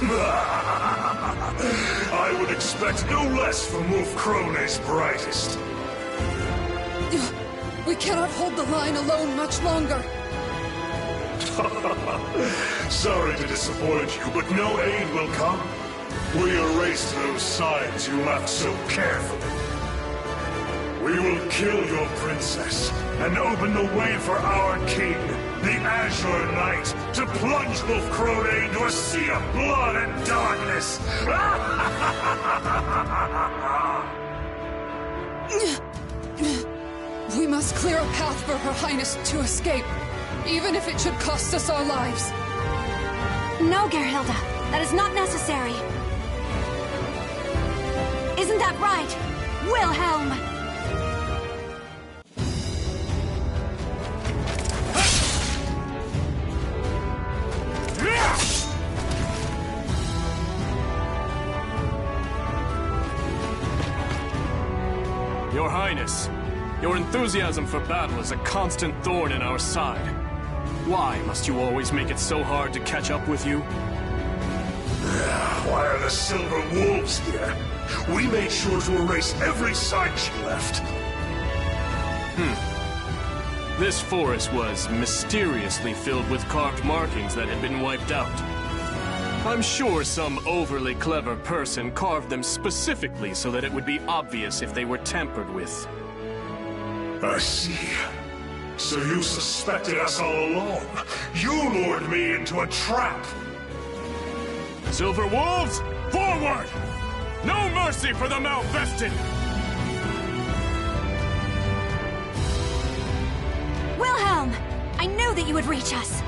[SPEAKER 6] I would expect no less from Wolf Krone's brightest.
[SPEAKER 9] We cannot hold the line alone much longer.
[SPEAKER 6] Sorry to disappoint you, but no aid will come. We erased those signs you left so carefully. We will kill your princess and open the way for our king, the Azure Knight, to plunge Wolf Krone into a sea of blood and darkness.
[SPEAKER 9] We must clear a path for Her Highness to escape, even if it should cost us our lives.
[SPEAKER 2] No, Gerhilde. That is not necessary. Isn't that right, Wilhelm?
[SPEAKER 10] Your Highness, your enthusiasm for battle is a constant thorn in our side. Why must you always make it so hard to catch up with you?
[SPEAKER 6] acquire the Silver Wolves here, we made sure to erase every sign she left.
[SPEAKER 10] This forest was mysteriously filled with carved markings that had been wiped out. I'm sure some overly clever person carved them specifically so that it would be obvious if they were tampered with.
[SPEAKER 6] I see. So you suspected us all along. You lured me into a trap.
[SPEAKER 10] Silver Wolves, forward! No mercy for the Malfested!
[SPEAKER 2] Wilhelm! I knew that you would reach us.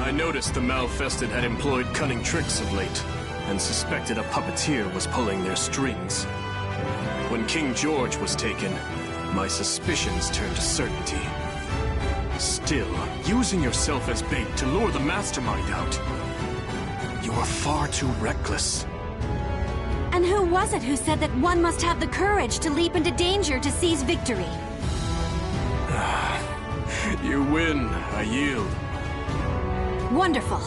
[SPEAKER 10] I noticed the Malfested had employed cunning tricks of late, and suspected a puppeteer was pulling their strings. When King George was taken, my suspicions turned to certainty. Still, using yourself as bait to lure the mastermind out, you are far too reckless.
[SPEAKER 2] And who was it who said that one must have the courage to leap into danger to seize victory?
[SPEAKER 10] You win, I yield.
[SPEAKER 2] Wonderful.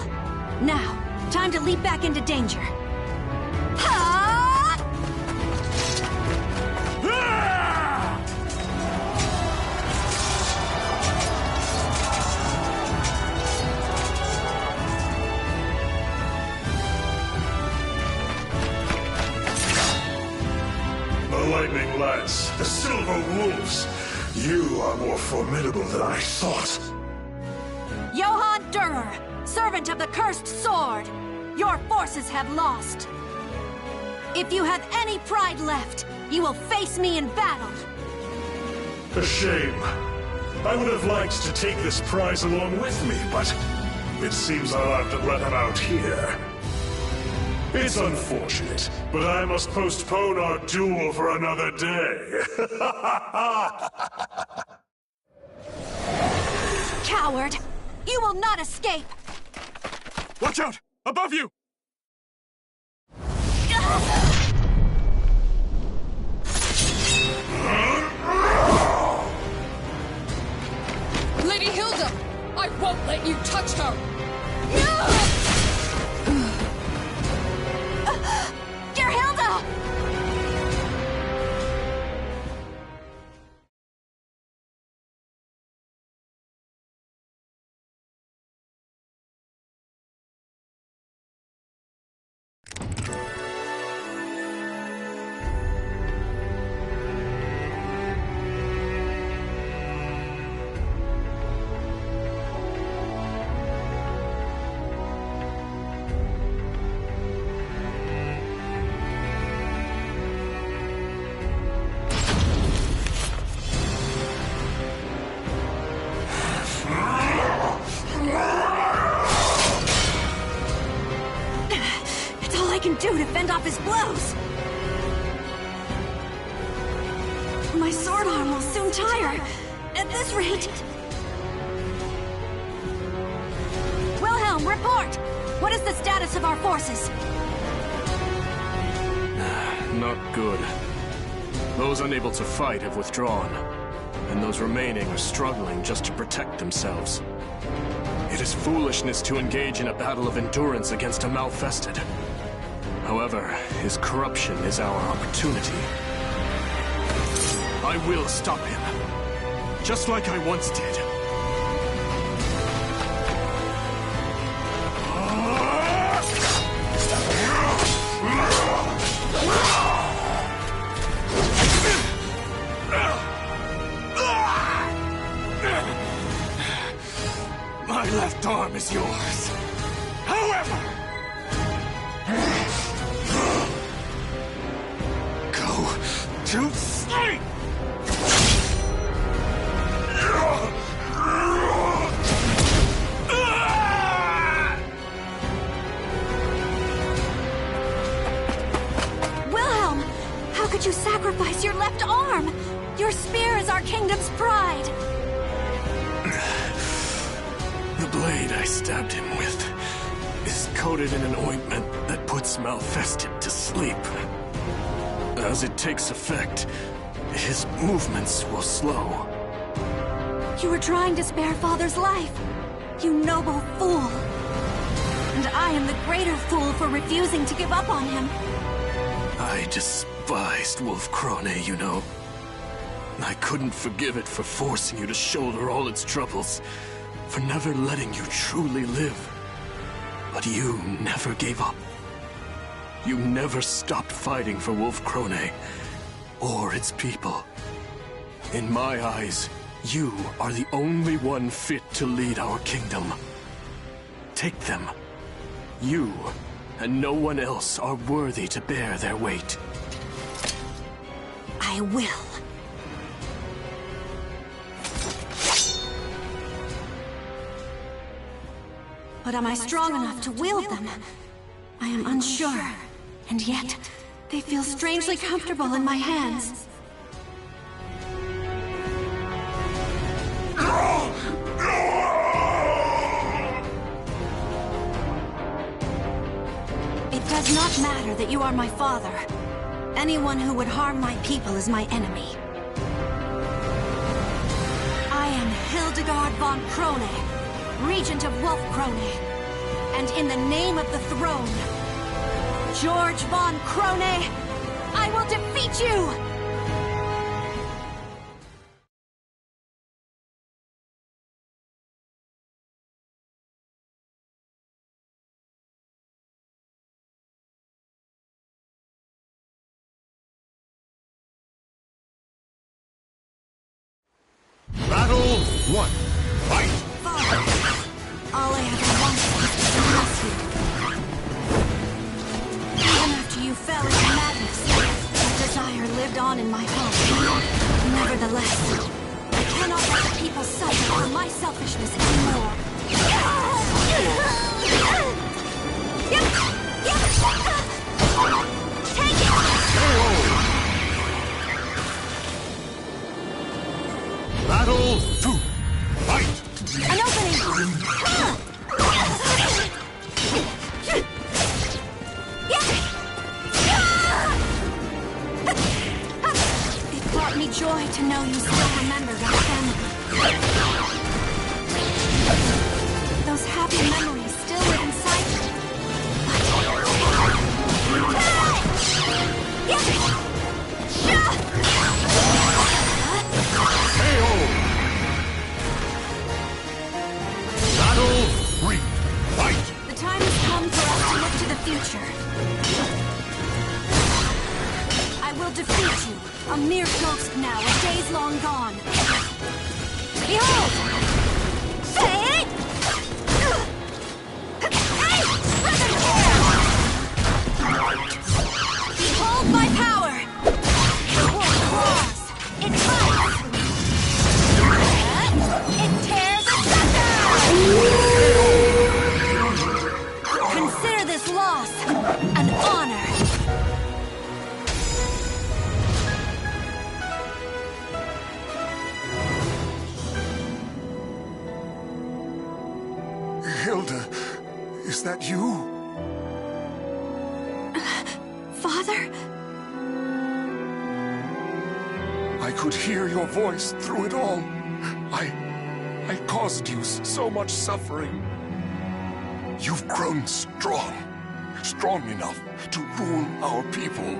[SPEAKER 2] Now, time to leap back into danger. Ha!
[SPEAKER 6] The Lightning Lance, the Silver Wolves. You are more formidable than I thought.
[SPEAKER 2] Johann Durer, servant of the Cursed Sword, your forces have lost. If you have any pride left, you will face me in battle.
[SPEAKER 6] A shame. I would have liked to take this prize along with me, but it seems I'll have to let him out here. It's unfortunate, but I must postpone our duel for another day.
[SPEAKER 2] Coward! You will not escape!
[SPEAKER 10] Watch out! Above you!
[SPEAKER 9] Lady Hilde! I won't let you touch her!
[SPEAKER 2] Dear Hilde! I can do to fend off his blows. My sword arm will soon tire. At this rate... Wilhelm, report! What is the status of our forces?
[SPEAKER 10] Not good. Those unable to fight have withdrawn, and those remaining are struggling just to protect themselves. It is foolishness to engage in a battle of endurance against a Malfested. However, his corruption is our opportunity. I will stop him, just like I once did. My left arm is yours. However, go to sleep!
[SPEAKER 2] Wilhelm! How could you sacrifice your left arm? Your spear is our kingdom's pride.
[SPEAKER 10] The blade I stabbed him with is coated in an ointment that puts Malfested to sleep. As it takes effect, his movements will slow.
[SPEAKER 2] You were trying to spare Father's life. You noble fool. And I am the greater fool for refusing to give up on him.
[SPEAKER 10] I despised Wolf Krone, you know. I couldn't forgive it for forcing you to shoulder all its troubles, for never letting you truly live. But you never gave up. You never stopped fighting for Wolf Krone, or its people. In my eyes, you are the only one fit to lead our kingdom. Take them. You and no one else are worthy to bear their weight.
[SPEAKER 2] I will. But am I strong enough to wield them? I am unsure. And yet, they feel strangely comfortable in my hands. It does not matter that you are my father. Anyone who would harm my people is my enemy. I am Hildegard von Krone, Regent of Wolf Krone. And in the name of the throne, George von Krone, I will defeat you!
[SPEAKER 6] Battle 1. Fight!
[SPEAKER 2] Father, all I ever wanted was to bless you. Even after you fell into madness, that desire lived on in my heart. Nevertheless, I cannot let the people suffer for my selfishness anymore. Take it!
[SPEAKER 6] Battle 2. Fight!
[SPEAKER 2] An opening! It brought me joy to know you still remembered our family. Those happy memories still live inside me.
[SPEAKER 6] Battle 3. Fight!
[SPEAKER 2] The time has come for us to look to the future. I will defeat you, a mere ghost now, a days long gone. Behold! Say it! Hey! Brother here! Behold my power! The wolf roars! It bites! It tears asunder! Consider this loss an honor.
[SPEAKER 3] Hilde, is that you?
[SPEAKER 2] Father?
[SPEAKER 3] I could hear your voice through it all. I caused you so much suffering. You've grown strong. Strong enough to rule our people.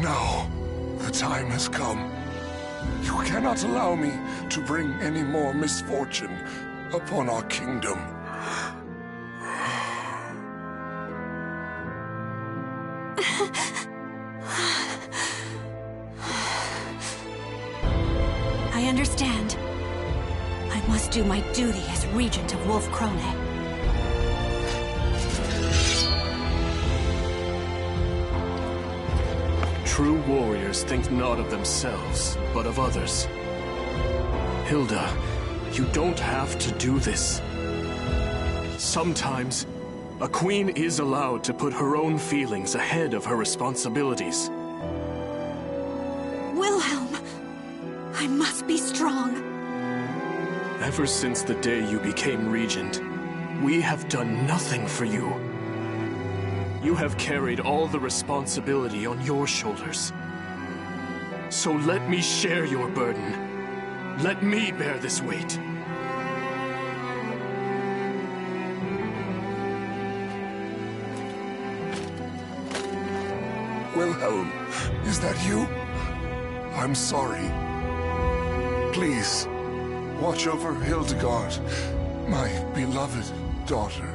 [SPEAKER 3] Now, the time has come. You cannot allow me to bring any more misfortune upon our kingdom.
[SPEAKER 2] I understand. I must do my duty as Regent of Wolf Krone.
[SPEAKER 10] True warriors think not of themselves, but of others. Hilde, you don't have to do this. Sometimes, a queen is allowed to put her own feelings ahead of her responsibilities.
[SPEAKER 2] Wilhelm, I must be strong.
[SPEAKER 10] Ever since the day you became regent, we have done nothing for you. You have carried all the responsibility on your shoulders. So let me share your burden. Let me bear this weight.
[SPEAKER 3] Wilhelm, is that you? I'm sorry. Please, watch over Hildegard, my beloved daughter.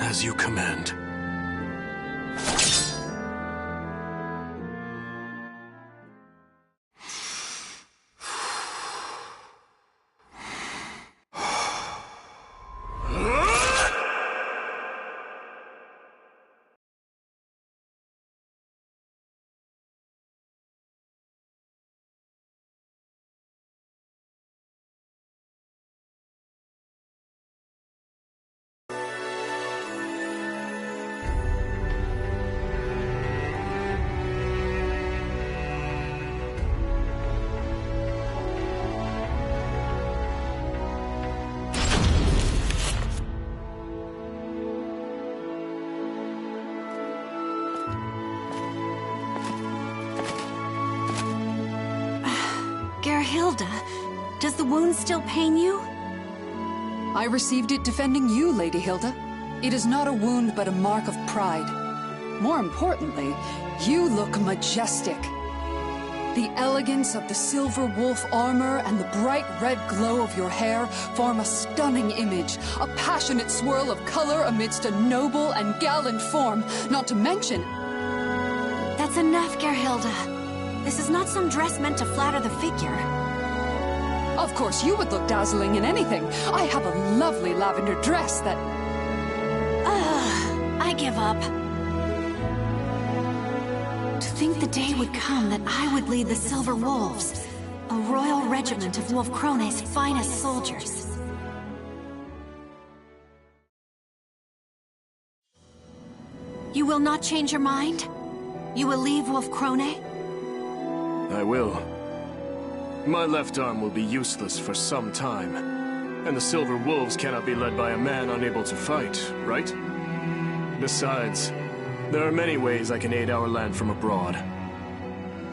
[SPEAKER 10] As you command.
[SPEAKER 2] Hilde, does the wound still pain you?
[SPEAKER 9] I received it defending you, Lady Hilde. It is not a wound, but a mark of pride. More importantly, you look majestic. The elegance of the silver wolf armor and the bright red glow of your hair form a stunning image, a passionate swirl of color amidst a noble and gallant form, not to mention...
[SPEAKER 2] That's enough, Gerhilde. This is not some dress meant to flatter the figure.
[SPEAKER 9] Of course, you would look dazzling in anything. I have a lovely lavender dress that...
[SPEAKER 2] I give up. To think the day would come that I would lead the Silver Wolves, a royal regiment of Wolf Krone's finest soldiers. You will not change your mind? You will leave Wolf Krone?
[SPEAKER 10] I will. My left arm will be useless for some time. And the Silver Wolves cannot be led by a man unable to fight, right? Besides, there are many ways I can aid our land from abroad.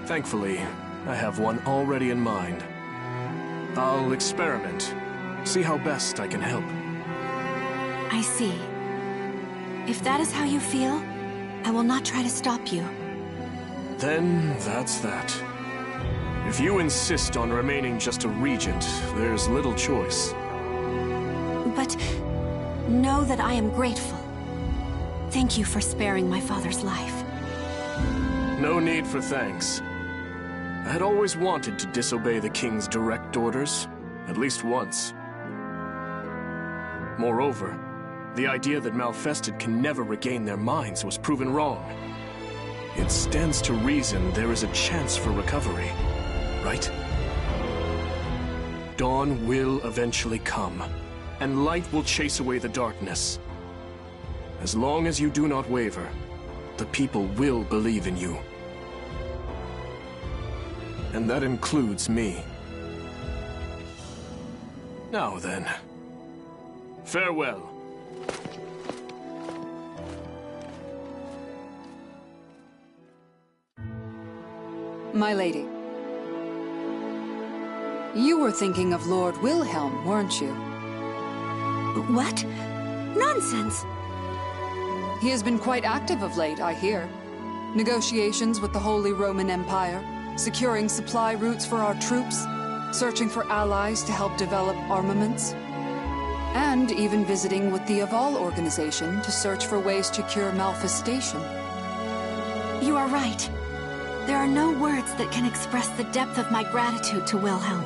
[SPEAKER 10] Thankfully, I have one already in mind. I'll experiment, see how best I can help.
[SPEAKER 2] I see. If that is how you feel, I will not try to stop you.
[SPEAKER 10] Then that's that. If you insist on remaining just a regent, there's little choice.
[SPEAKER 2] But know that I am grateful. Thank you for sparing my father's life.
[SPEAKER 10] No need for thanks. I had always wanted to disobey the king's direct orders, at least once. Moreover, the idea that Malfested can never regain their minds was proven wrong. It stands to reason there is a chance for recovery, right? Dawn will eventually come, and light will chase away the darkness. As long as you do not waver, the people will believe in you. And that includes me. Now then, farewell.
[SPEAKER 9] My lady. You were thinking of Lord Wilhelm, weren't you?
[SPEAKER 2] What? Nonsense!
[SPEAKER 9] He has been quite active of late, I hear. Negotiations with the Holy Roman Empire, securing supply routes for our troops, searching for allies to help develop armaments, and even visiting with the Aval organization to search for ways to cure malfestation.
[SPEAKER 2] You are right. There are no words that can express the depth of my gratitude to Wilhelm.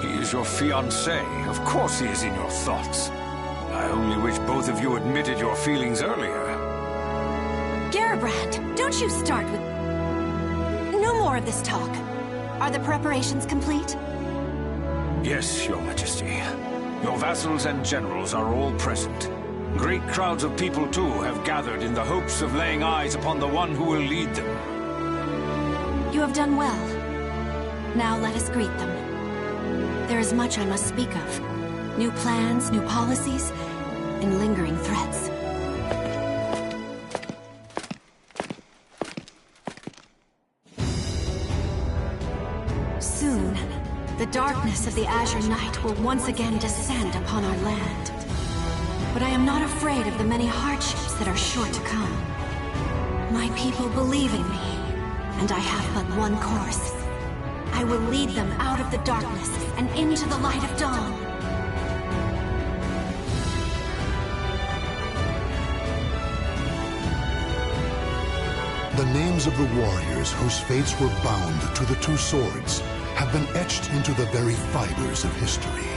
[SPEAKER 5] He is your fiancé. Of course he is in your thoughts. I only wish both of you admitted your feelings earlier.
[SPEAKER 2] Gerbrand, don't you start with... No more of this talk. Are the preparations complete?
[SPEAKER 5] Yes, Your Majesty. Your vassals and generals are all present. Great crowds of people, too, have gathered in the hopes of laying eyes upon the one who will lead them.
[SPEAKER 2] You have done well. Now let us greet them. There is much I must speak of. New plans, new policies, and lingering threats. Soon, the darkness of the Azure Night will once again descend upon our land. But I am not afraid of the many hardships that are sure to come. My people believe in me, and I have but one course. I will lead them out of the darkness and into the light of dawn.
[SPEAKER 1] The names of the warriors whose fates were bound to the two swords have been etched into the very fibers of history.